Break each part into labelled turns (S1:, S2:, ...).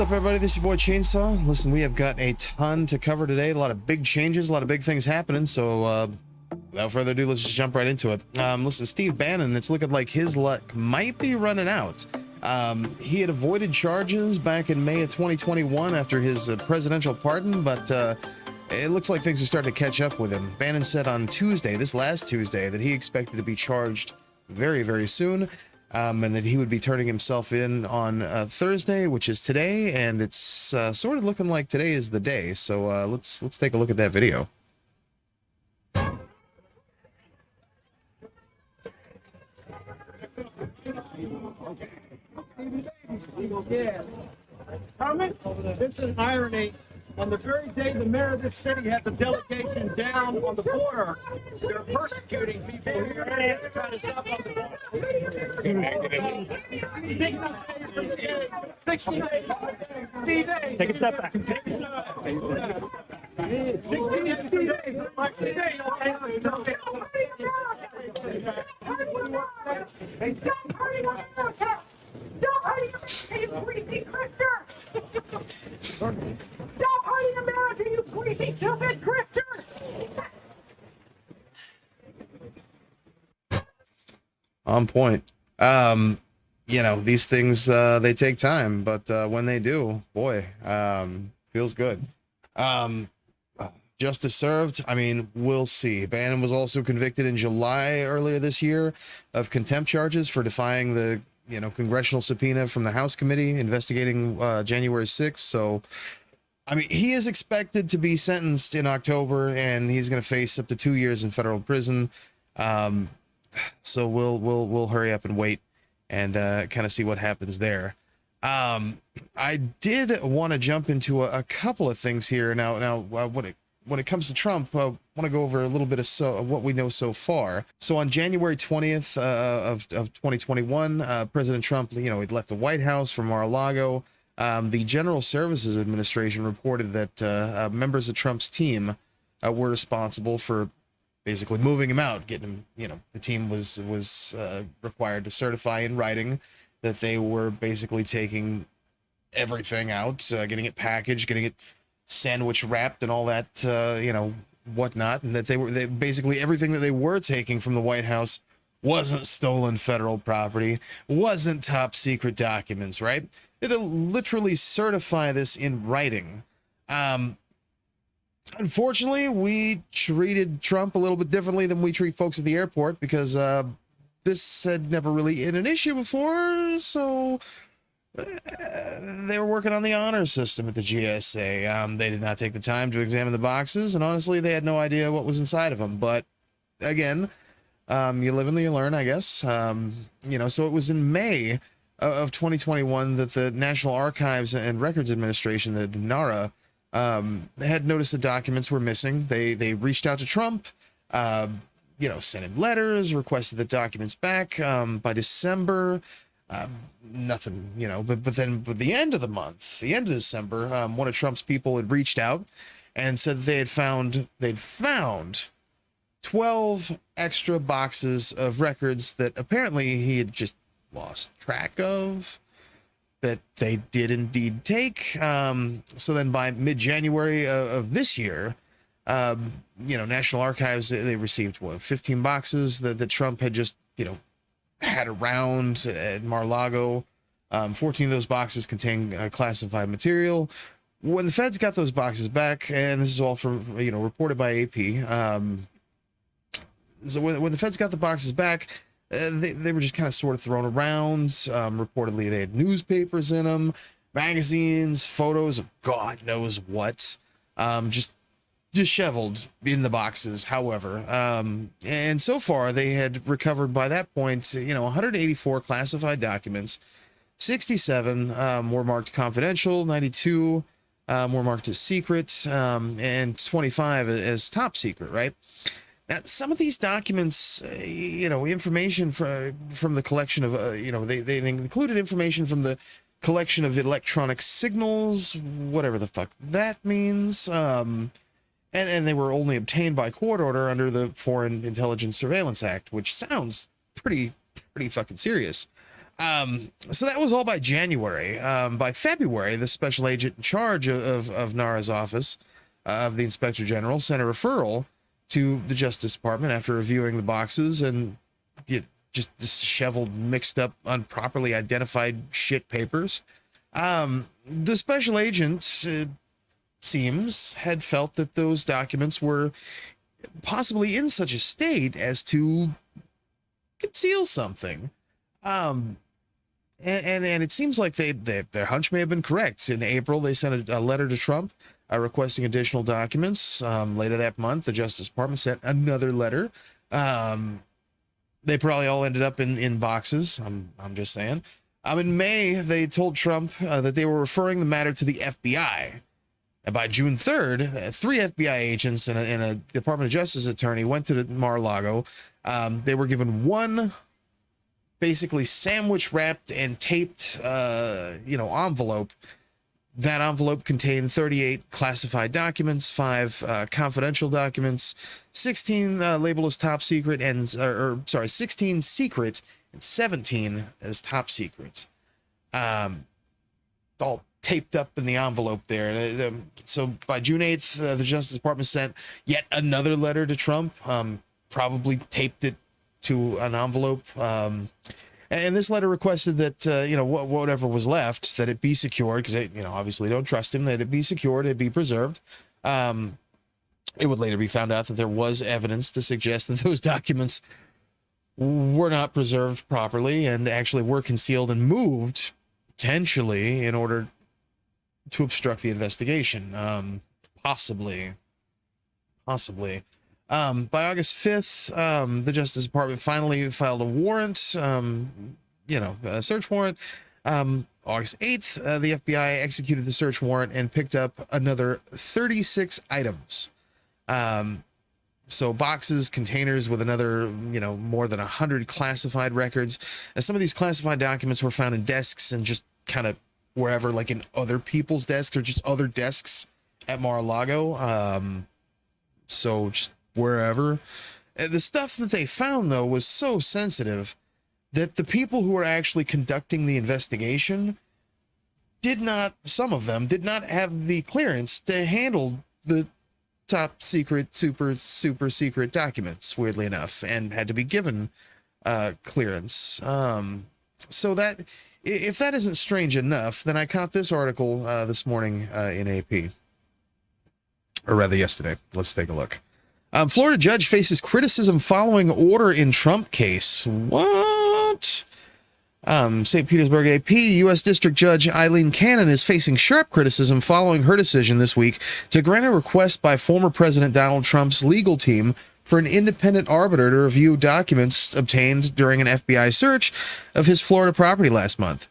S1: What's up, everybody? This is your boy Chainsaw. Listen, we have got a ton to cover today. A lot of big changes, a lot of big things happening. So, without further ado, let's just jump right into it. Listen, Steve Bannon, it's looking like his luck might be running out. He had avoided charges back in May of 2021 after his presidential pardon, but it looks like things are starting to catch up with him. Bannon said on Tuesday, this last Tuesday, that he expected to be charged very, very soon. And that he would be turning himself in on Thursday, which is today, and it's sort of looking like today is the day. So let's take a look at that video.
S2: Yeah. Comment? This is irony. On the very day the mayor of this city had the delegation down on the border, they're persecuting people here trying to stop on the border. 60 days. Take a step back. 60
S3: Stop hurting America, you greasy grifter! Stop hurting America, you greasy, stupid grifter!
S1: On point. You know, these things, they take time, but when they do, boy, feels good. Justice served. I mean, we'll see. Bannon was also convicted in July earlier this year of contempt charges for defying the congressional subpoena from the House committee investigating January 6th. So, I mean, he is expected to be sentenced in October, and he's going to face up to 2 years in federal prison. So we'll hurry up and wait and kind of see what happens there. I did want to jump into a couple of things here now. When it comes to Trump, I want to go over a little bit of what we know so far. So on January 20th of 2021, President Trump, he'd left the White House for Mar-a-Lago. The General Services Administration reported that members of Trump's team were responsible for basically moving him out, getting him, the team was required to certify in writing that they were basically taking everything out, getting it packaged, getting it sandwich wrapped and all that, whatnot, and that they basically everything that they were taking from the White House wasn't stolen federal property, wasn't top secret documents, right? It'll literally certify this in writing. Unfortunately, we treated Trump a little bit differently than we treat folks at the airport because this had never really been an issue before, so they were working on the honor system at the GSA. They did not take the time to examine the boxes, and honestly, they had no idea what was inside of them. But again, you live and you learn, I guess. So it was in May of 2021 that the National Archives and Records Administration, the NARA, had noticed the documents were missing. They reached out to Trump, sent him letters, requested the documents back. By December, nothing, but then at the end of the month, the end of December, one of Trump's people had reached out and said they'd found 12 extra boxes of records that apparently he had just lost track of, that they did indeed take. So then by mid-January of this year, National Archives, they received 15 boxes that Trump had just, had around at Mar-a-Lago. 14 of those boxes contain classified material. When the feds got those boxes back, and this is all from, reported by AP. So when the feds got the boxes back, they were just kind of sort of thrown around. Reportedly, they had newspapers in them, magazines, photos of God knows what, just disheveled in the boxes. However, and so far they had recovered by that point, 184 classified documents, 67 were marked confidential, 92 were marked as secret, and 25 as top secret, right? Now, some of these documents, information from the collection of, they included information from the collection of electronic signals, whatever the fuck that means. And they were only obtained by court order under the Foreign Intelligence Surveillance Act, which sounds pretty fucking serious. So that was all by January. By February, the special agent in charge of NARA's office of the Inspector General sent a referral to the Justice Department after reviewing the boxes and just disheveled, mixed up, improperly identified shit papers. The special agent, seems, had felt that those documents were possibly in such a state as to conceal something. And it seems like their hunch may have been correct. In April, they sent a letter to Trump requesting additional documents. Later that month, the Justice Department sent another letter. They probably all ended up in boxes. I'm just saying. In May, they told Trump that they were referring the matter to the FBI. And by June 3rd, 3 FBI agents and a Department of Justice attorney went to the Mar-a-Lago. They were given one basically sandwich wrapped and taped, envelope. That envelope contained 38 classified documents, 5 confidential documents, 16 labeled as top secret, 16 secret and 17 as top secret. All taped up in the envelope there. So by June 8th, the Justice Department sent yet another letter to Trump, probably taped it to an envelope. And this letter requested that, whatever was left, that it be secured, because they, obviously don't trust him, that it be secured, it be preserved. It would later be found out that there was evidence to suggest that those documents were not preserved properly and actually were concealed and moved, potentially, in order to obstruct the investigation. Possibly. By August 5th, the Justice Department finally filed a warrant, a search warrant. August 8th, the FBI executed the search warrant and picked up another 36 items. So boxes, containers with another, more than 100 classified records. And some of these classified documents were found in desks and just kind of wherever, like in other people's desks or just other desks at Mar-a-Lago. So just wherever. The stuff that they found, though, was so sensitive that the people who were actually conducting the investigation some of them did not have the clearance to handle the top secret, super secret documents, weirdly enough, and had to be given clearance. So that, if that isn't strange enough, then I caught this article this morning in AP. Or rather yesterday. Let's take a look. Florida judge faces criticism following order in Trump case. What? St. Petersburg AP, U.S. District Judge Eileen Cannon is facing sharp criticism following her decision this week to grant a request by former President Donald Trump's legal team for an independent arbiter to review documents obtained during an FBI search of his Florida property last month.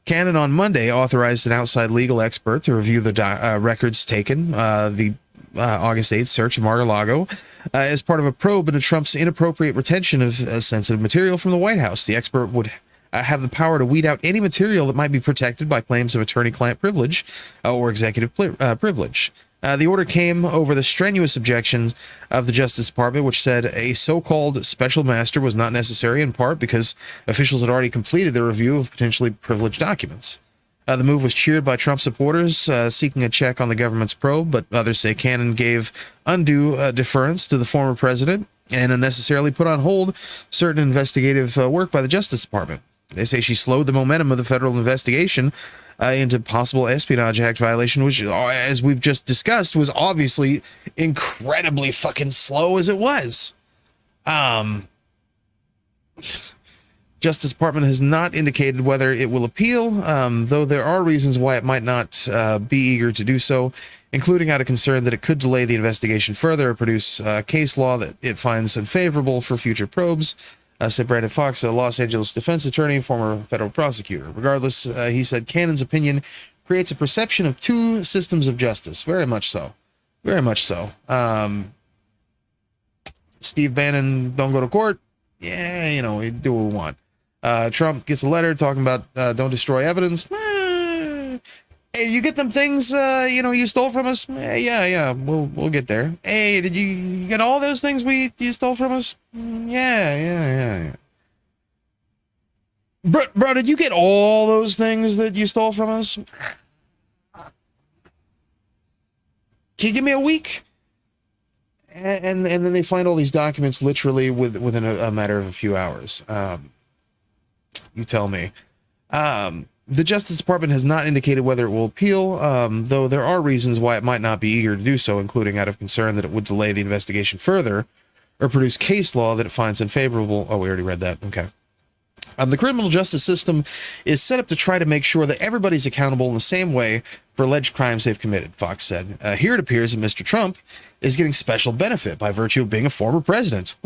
S1: Cannon on Monday authorized an outside legal expert to review the records taken, the August 8th search of Mar-a-Lago, as part of a probe into Trump's inappropriate retention of sensitive material from the White House. The expert would have the power to weed out any material that might be protected by claims of attorney-client privilege or executive privilege. The order came over the strenuous objections of the Justice Department, which said a so-called special master was not necessary, in part because officials had already completed their review of potentially privileged documents. The move was cheered by Trump supporters seeking a check on the government's probe, but others say Cannon gave undue deference to the former president and unnecessarily put on hold certain investigative work by the Justice Department. They say she slowed the momentum of the federal investigation into possible Espionage Act violation, which, as we've just discussed, was obviously incredibly fucking slow as it was. Justice Department has not indicated whether it will appeal, though there are reasons why it might not be eager to do so, including out of concern that it could delay the investigation further or produce case law that it finds unfavorable for future probes, said Brandon Fox, a Los Angeles defense attorney, former federal prosecutor. Regardless, he said Cannon's opinion creates a perception of two systems of justice. Very much so. Very much so. Steve Bannon, don't go to court. Yeah, we do what we want. Trump gets a letter talking about don't destroy evidence. Hey, you get them things you stole from us? Yeah, we'll get there. Hey, did you get all those things you stole from us? Yeah. Bro, did you get all those things that you stole from us? Can you give me a week? And then they find all these documents literally within a matter of a few hours. You tell me. The Justice Department has not indicated whether it will appeal, though there are reasons why it might not be eager to do so, including out of concern that it would delay the investigation further or produce case law that it finds unfavorable. Oh, we already read that. Okay. The criminal justice system is set up to try to make sure that everybody's accountable in the same way for alleged crimes they've committed, Fox said. Here it appears that Mr. Trump is getting special benefit by virtue of being a former president.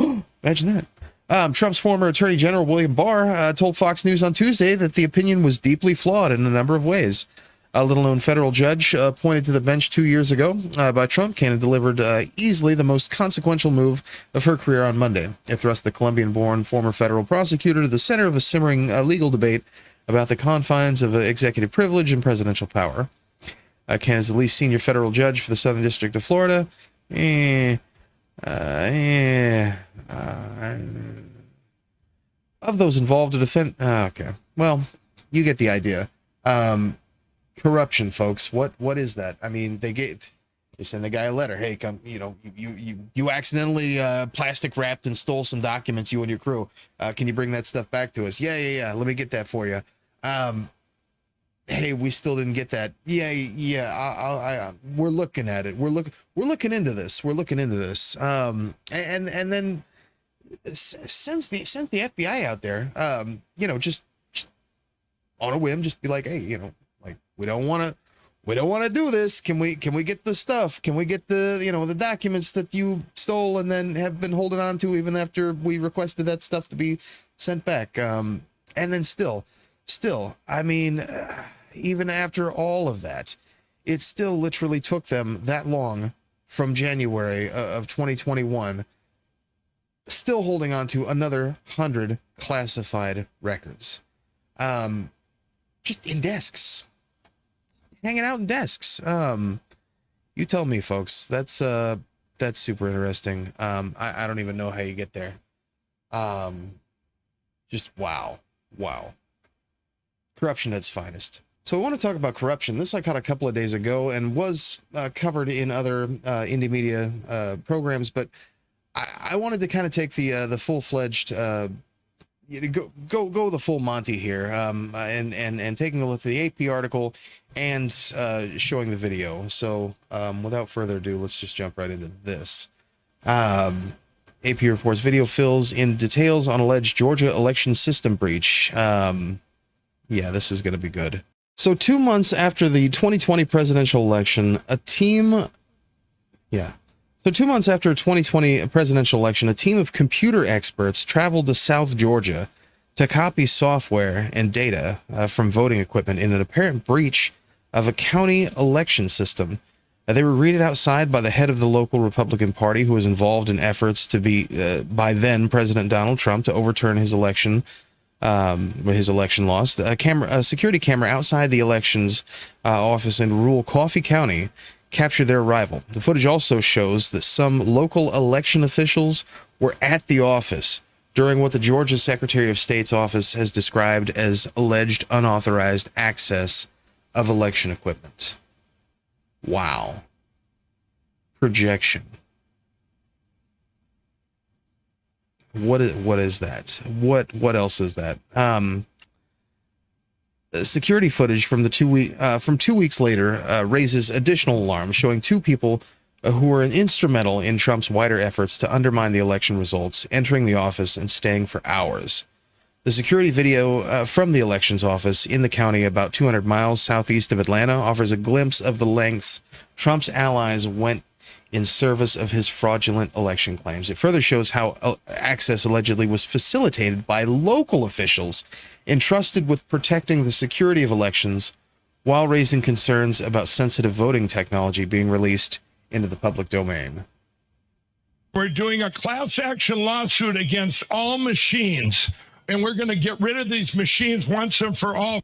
S1: Imagine that. Trump's former Attorney General William Barr told Fox News on Tuesday that the opinion was deeply flawed in a number of ways. A little-known federal judge appointed to the bench 2 years ago by Trump Canada delivered easily the most consequential move of her career on Monday. It thrust the Colombian-born former federal prosecutor to the center of a simmering legal debate about the confines of executive privilege and presidential power. Canada's the least senior federal judge for the Southern District of Florida. Of those involved to defend... okay. Well, you get the idea. Corruption, folks. What is that? I mean, they send the guy a letter. Hey, come, you accidentally plastic wrapped and stole some documents, you and your crew. Can you bring that stuff back to us? Yeah. Let me get that for you. Hey, we still didn't get that. Yeah. We're looking at it. We're looking into this. And then sends the FBI out there. Just on a whim, just be like, hey, like we don't want to do this. Can we get the stuff? Can we get the documents that you stole and then have been holding on to even after we requested that stuff to be sent back? And then still, I mean, even after all of that, it still literally took them that long from January of 2021, still holding on to another 100 classified records. Just in desks, hanging out in desks. You tell me, folks. That's super interesting. I don't even know how you get there. Just wow. Corruption at its finest. So I want to talk about corruption. This I caught a couple of days ago and was covered in other indie media programs, but I wanted to kind of take the full-fledged go the full Monty here, and taking a look at the AP article and showing the video. So without further ado, let's just jump right into this. AP reports video fills in details on alleged Georgia election system breach. Yeah, this is going to be good. So 2 months after the 2020 presidential election, a team of computer experts traveled to South Georgia to copy software and data from voting equipment in an apparent breach of a county election system. They were greeted outside by the head of the local Republican Party, who was involved in efforts to be by then President Donald Trump to overturn his election loss. A security camera outside the elections office in rural Coffee County captured their arrival. The footage also shows that some local election officials were at the office during what the Georgia Secretary of State's office has described as alleged unauthorized access of election equipment. Wow. Projection. What is that? What else is that? Security footage from 2 weeks later raises additional alarm, showing two people who were instrumental in Trump's wider efforts to undermine the election results, entering the office and staying for hours. The security video from the elections office in the county about 200 miles southeast of Atlanta offers a glimpse of the lengths Trump's allies went in service of his fraudulent election claims. It further shows how access allegedly was facilitated by local officials entrusted with protecting the security of elections while raising concerns about sensitive voting technology being released into the public domain.
S4: We're doing a class action lawsuit against all machines, and we're going to get rid of these machines once and for all.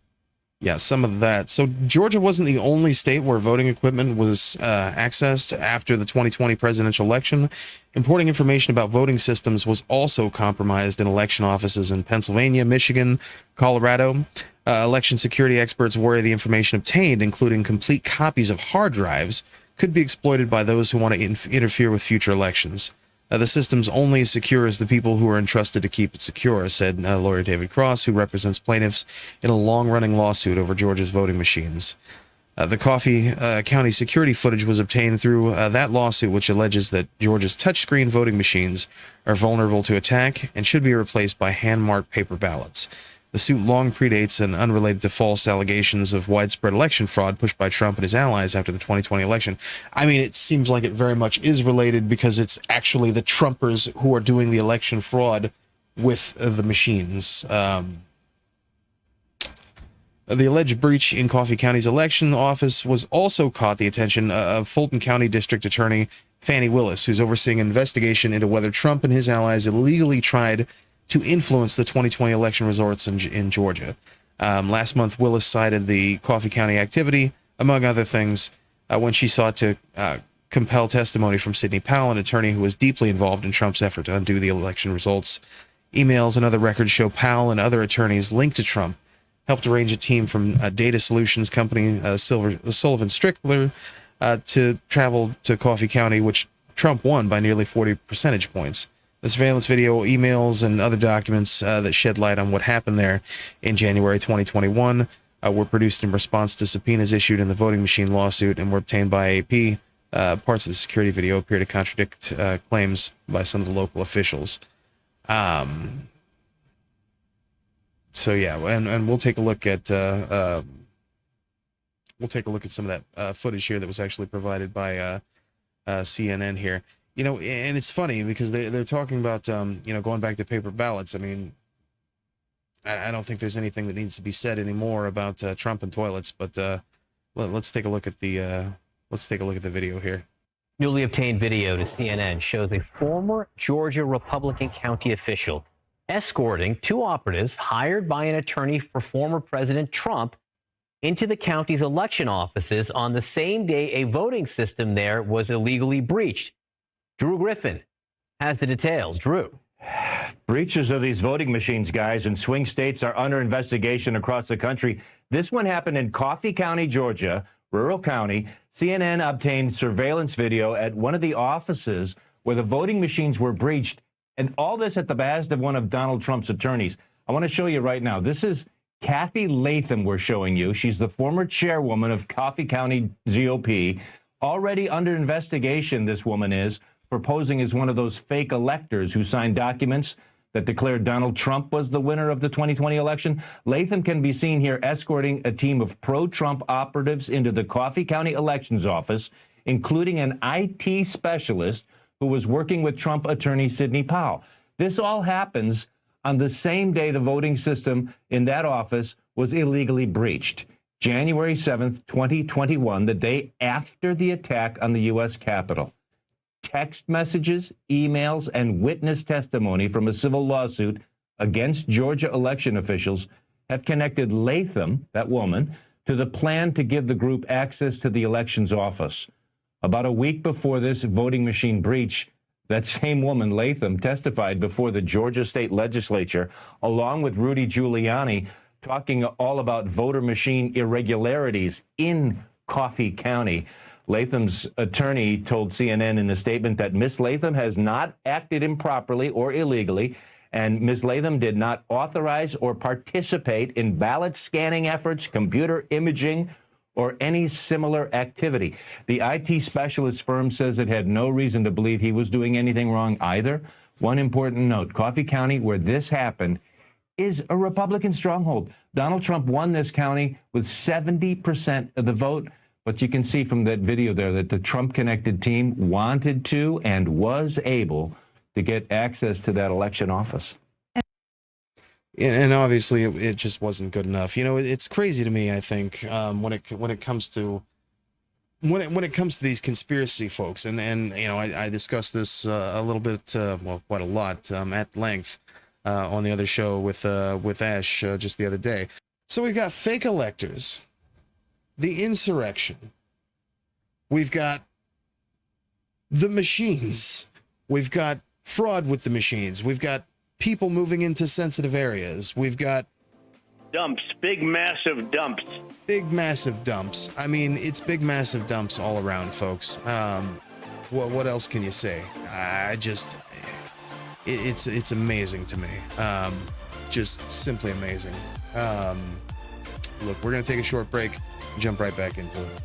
S1: Yeah, some of that. So Georgia wasn't the only state where voting equipment was accessed after the 2020 presidential election. Importing information about voting systems was also compromised in election offices in Pennsylvania, Michigan, Colorado. Election security experts worry the information obtained, including complete copies of hard drives, could be exploited by those who want to interfere with future elections. The system's only as secure as the people who are entrusted to keep it secure, said lawyer David Cross, who represents plaintiffs in a long-running lawsuit over Georgia's voting machines. The Coffee County security footage was obtained through that lawsuit, which alleges that Georgia's touchscreen voting machines are vulnerable to attack and should be replaced by hand-marked paper ballots. The suit long predates and unrelated to false allegations of widespread election fraud pushed by Trump and his allies after the 2020 election. I mean, it seems like it very much is related because it's actually the Trumpers who are doing the election fraud with the machines. The alleged breach in Coffee County's election office was also caught the attention of Fulton County District Attorney Fannie Willis, who's overseeing an investigation into whether Trump and his allies illegally tried to influence the 2020 election results in Georgia. Last month, Willis cited the Coffee County activity, among other things, when she sought to compel testimony from Sidney Powell, an attorney who was deeply involved in Trump's effort to undo the election results. Emails and other records show Powell and other attorneys linked to Trump helped arrange a team from data solutions company Sullivan Strickler to travel to Coffee County, which Trump won by nearly 40 percentage points. The surveillance video, emails, and other documents that shed light on what happened there in January 2021 were produced in response to subpoenas issued in the voting machine lawsuit and were obtained by AP. Parts of the security video appear to contradict claims by some of the local officials. So yeah, and we'll take a look at some of that footage here that was actually provided by CNN here. You know, and it's funny because they're talking about, going back to paper ballots. I mean, I don't think there's anything that needs to be said anymore about Trump and toilets, but let's take a look at the video here.
S5: Newly obtained video to CNN shows a former Georgia Republican county official escorting two operatives hired by an attorney for former President Trump into the county's election offices on the same day a voting system there was illegally breached. Drew Griffin has the details. Drew.
S6: Breaches of these voting machines, guys, in swing states are under investigation across the country. This one happened in Coffee County, Georgia, rural county. CNN obtained surveillance video at one of the offices where the voting machines were breached, and all this at the behest of one of Donald Trump's attorneys. I want to show you right now. This is Kathy Latham we're showing you. She's the former chairwoman of Coffee County GOP. Already under investigation, this woman is, for posing as one of those fake electors who signed documents that declared Donald Trump was the winner of the 2020 election. Latham can be seen here escorting a team of pro-Trump operatives into the Coffee County Elections Office, including an IT specialist who was working with Trump attorney Sidney Powell. This all happens on the same day the voting system in that office was illegally breached, January 7th, 2021, the day after the attack on the U.S. Capitol. Text messages, emails, and witness testimony from a civil lawsuit against Georgia election officials have connected Latham, that woman, to the plan to give the group access to the elections office. About a week before this voting machine breach, that same woman, Latham, testified before the Georgia state legislature, along with Rudy Giuliani, talking all about voter machine irregularities in Coffee County. Latham's attorney told CNN in a statement that Ms. Latham has not acted improperly or illegally, and Ms. Latham did not authorize or participate in ballot scanning efforts, computer imaging, or any similar activity. The IT specialist firm says it had no reason to believe he was doing anything wrong either. One important note, Coffee County, where this happened, is a Republican stronghold. Donald Trump won this county with 70% of the vote. But you can see from that video there that the Trump-connected team wanted to and was able to get access to that election office.
S1: And obviously, it just wasn't good enough. You know, it's crazy to me. I think when it comes to these conspiracy folks, and I discussed this a little bit, quite a lot at length on the other show with Ash just the other day. So we've got fake electors, the insurrection, we've got the machines, we've got fraud with the machines, we've got people moving into sensitive areas, we've got
S7: dumps, big massive dumps.
S1: Big massive dumps. I mean, it's big massive dumps all around, folks. What else can you say? It's amazing to me. Just simply amazing. Look, we're gonna take a short break, jump right back into it.